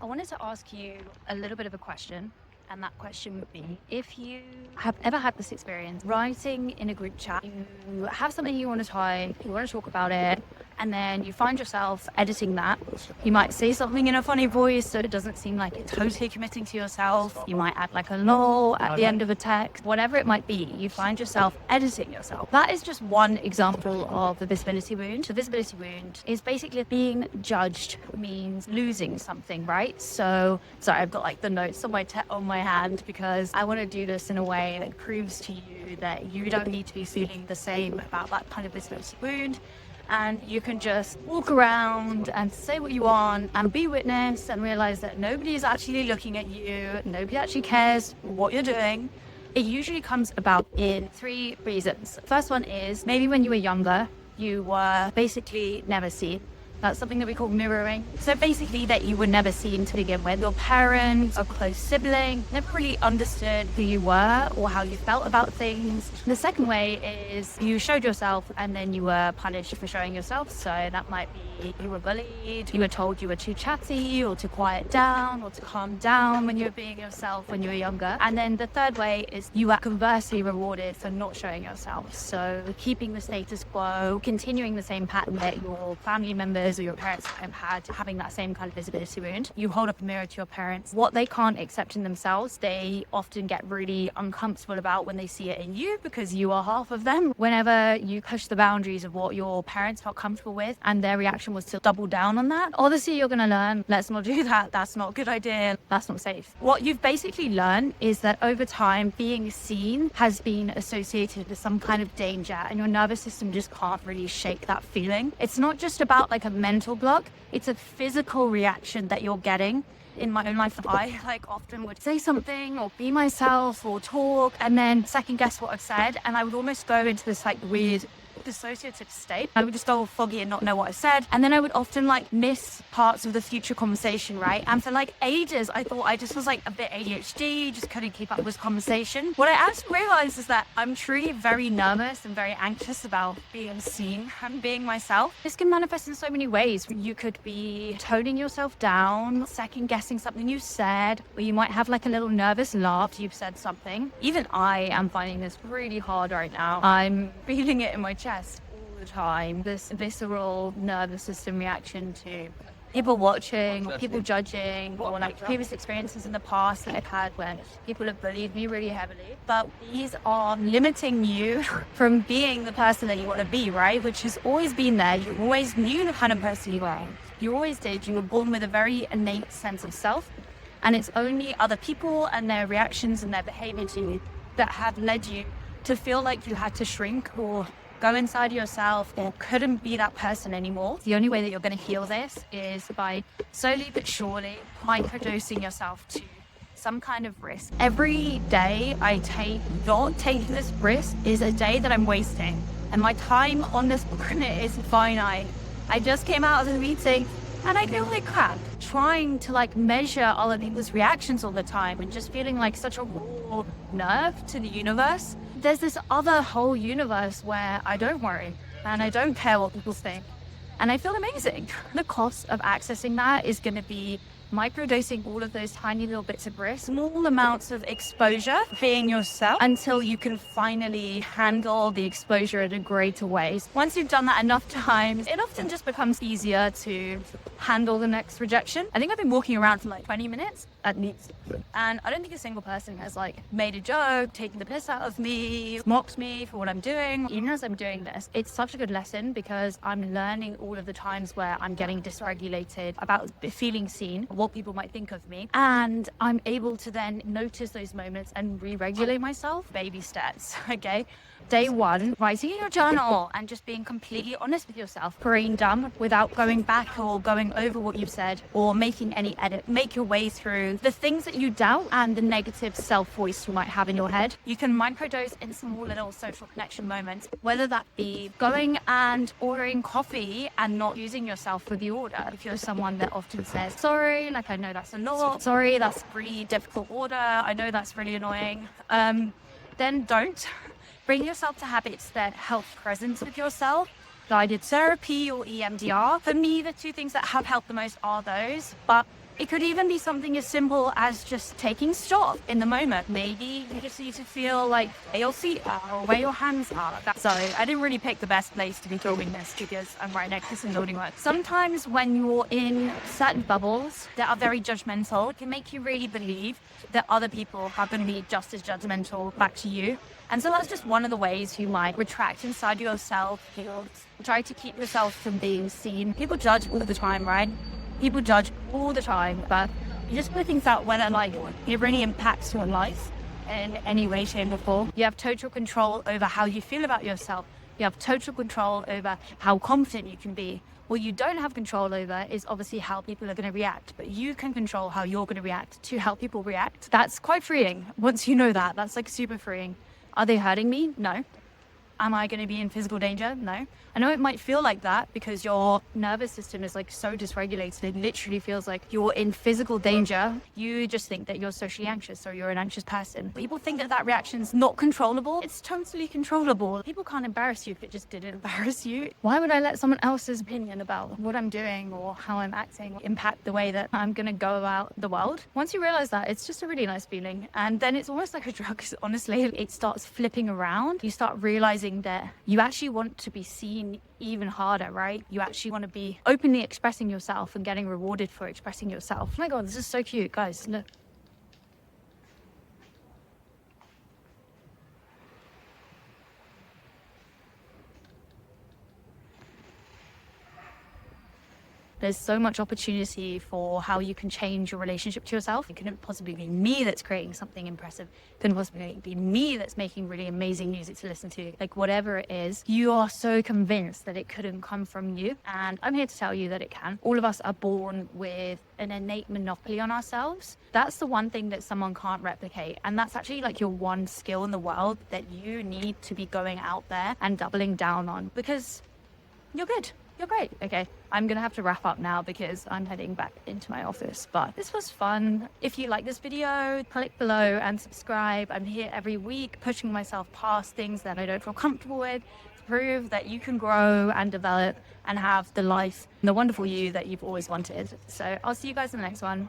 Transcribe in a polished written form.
I wanted to ask you a little bit of a question. And that question would be, if you have ever had this experience, writing in a group chat, you have something you want to type, you want to talk about it, and then you find yourself editing that. You might say something in a funny voice so it doesn't seem like you're totally committing to yourself. You might add like a lol at the end of a text, whatever it might be, you find yourself editing yourself. That is just one example of the visibility wound. The visibility wound is basically being judged means losing something, right? So, sorry, I've got like the notes on my hand because I want to do this in a way that proves to you that you don't need to be feeling the same about that kind of visibility wound. And you can just walk around and say what you want and be witness and realize that nobody is actually looking at you. Nobody actually cares what you're doing. It usually comes about in three reasons. The first one is maybe when you were younger, you were basically never seen. That's something that we call mirroring. So basically that you were never seen to begin with. Your parents or close sibling never really understood who you were or how you felt about things. The second way is you showed yourself and then you were punished for showing yourself. So that might be you were bullied, you were told you were too chatty or to quiet down or to calm down when you were being yourself when you were younger. And then the third way is you were conversely rewarded for not showing yourself. So keeping the status quo, continuing the same pattern that your family members or your parents have had, having that same kind of visibility wound. You hold up a mirror to your parents. What they can't accept in themselves, they often get really uncomfortable about when they see it in you because you are half of them. Whenever you push the boundaries of what your parents felt comfortable with and their reaction was to double down on that, obviously you're going to learn, let's not do that. That's not a good idea. That's not safe. What you've basically learned is that over time, being seen has been associated with some kind of danger and your nervous system just can't really shake that feeling. It's not just about like a mental block, it's a physical reaction that you're getting. In my own life, I often would say something or be myself or talk and then second guess what I've said, and I would almost go into this weird dissociative state. I would just go all foggy and not know what I said, and then I would often miss parts of the future conversation, right? And for ages I thought I just was a bit ADHD, just couldn't keep up with conversation. What I actually realized is that I'm truly very nervous and very anxious about being seen and being myself. This can manifest in so many ways. You could be toning yourself down, second guessing something you said, or you might have a little nervous laugh you've said something. Even I am finding this really hard right now. I'm feeling it in my chest all the time, this visceral nervous system reaction to people watching, people judging, or previous experiences in the past that I've had when people have bullied me really heavily. But these are limiting you from being the person that you want to be, right? Which has always been there. You always knew the kind of person you were. You always did. You were born with a very innate sense of self. And it's only other people and their reactions and their behavior to you that have led you to feel like you had to shrink or go inside yourself or couldn't be that person anymore. The only way that you're going to heal this is by slowly but surely microdosing yourself to some kind of risk. Every day I take not taking this risk is a day that I'm wasting, and my time on this planet is finite. I just came out of the meeting and I feel like crap, trying to measure other people's reactions all the time and just feeling like such a raw nerve to the universe. There's this other whole universe where I don't worry and I don't care what people think. And I feel amazing. The cost of accessing that is going to be microdosing all of those tiny little bits of risk, small amounts of exposure, being yourself until you can finally handle the exposure in a greater way. Once you've done that enough times, it often just becomes easier to handle the next rejection. I think I've been walking around for 20 minutes at least, and I don't think a single person has made a joke, taken the piss out of me, mocked me for what I'm doing. Even as I'm doing this, it's such a good lesson because I'm learning all of the times where I'm getting dysregulated about feeling seen, what people might think of me, and I'm able to then notice those moments and re-regulate myself. Baby steps, okay? Day one, writing in your journal and just being completely honest with yourself, brain dump without going back or going over what you've said or making any edit. Make your way through the things that you doubt and the negative self-voice you might have in your head. You can microdose in small little social connection moments, whether that be going and ordering coffee and not using yourself for the order. If you're someone that often says, sorry, I know that's a lot, sorry, that's a really difficult order, I know that's really annoying, then don't. Bring yourself to habits that help presence with yourself. Guided therapy or EMDR. For me, the two things that have helped the most are those, but It could even be something as simple as just taking stock in the moment. Maybe you just need to feel like where your feet are or where your hands are. So I didn't really pick the best place to be filming this because I'm right next to some building work. Sometimes when you're in certain bubbles that are very judgmental, it can make you really believe that other people are going to be just as judgmental back to you. And so that's just one of the ways you might retract inside yourself. You try to keep yourself from being seen. People judge all the time, right? People judge all the time, but you just put things out whether like it really impacts your life in any way, shape or form. You have total control over how you feel about yourself. You have total control over how confident you can be. What you don't have control over is obviously how people are going to react, but you can control how you're going to react to how people react. That's quite freeing. Once you know that, that's like super freeing. Are they hurting me? No. Am I going to be in physical danger? No. I know it might feel like that because your nervous system is like so dysregulated. It literally feels like you're in physical danger. You just think that you're socially anxious or you're an anxious person. People think that that reaction's not controllable. It's totally controllable. People can't embarrass you if it just didn't embarrass you. Why would I let someone else's opinion about what I'm doing or how I'm acting impact the way that I'm going to go about the world? Once you realize that, it's just a really nice feeling. And then it's almost like a drug, honestly. It starts flipping around. You start realizing that you actually want to be seen even harder, right? You actually want to be openly expressing yourself and getting rewarded for expressing yourself. Oh my God, this is so cute, guys. Look. There's so much opportunity for how you can change your relationship to yourself. It couldn't possibly be me that's creating something impressive. It couldn't possibly be me that's making really amazing music to listen to. Like whatever it is, you are so convinced that it couldn't come from you. And I'm here to tell you that it can. All of us are born with an innate monopoly on ourselves. That's the one thing that someone can't replicate. And that's actually like your one skill in the world that you need to be going out there and doubling down on because you're good. You're great. Okay, I'm going to have to wrap up now because I'm heading back into my office. But this was fun. If you like this video, click below and subscribe. I'm here every week pushing myself past things that I don't feel comfortable with to prove that you can grow and develop and have the life and the wonderful you that you've always wanted. So I'll see you guys in the next one.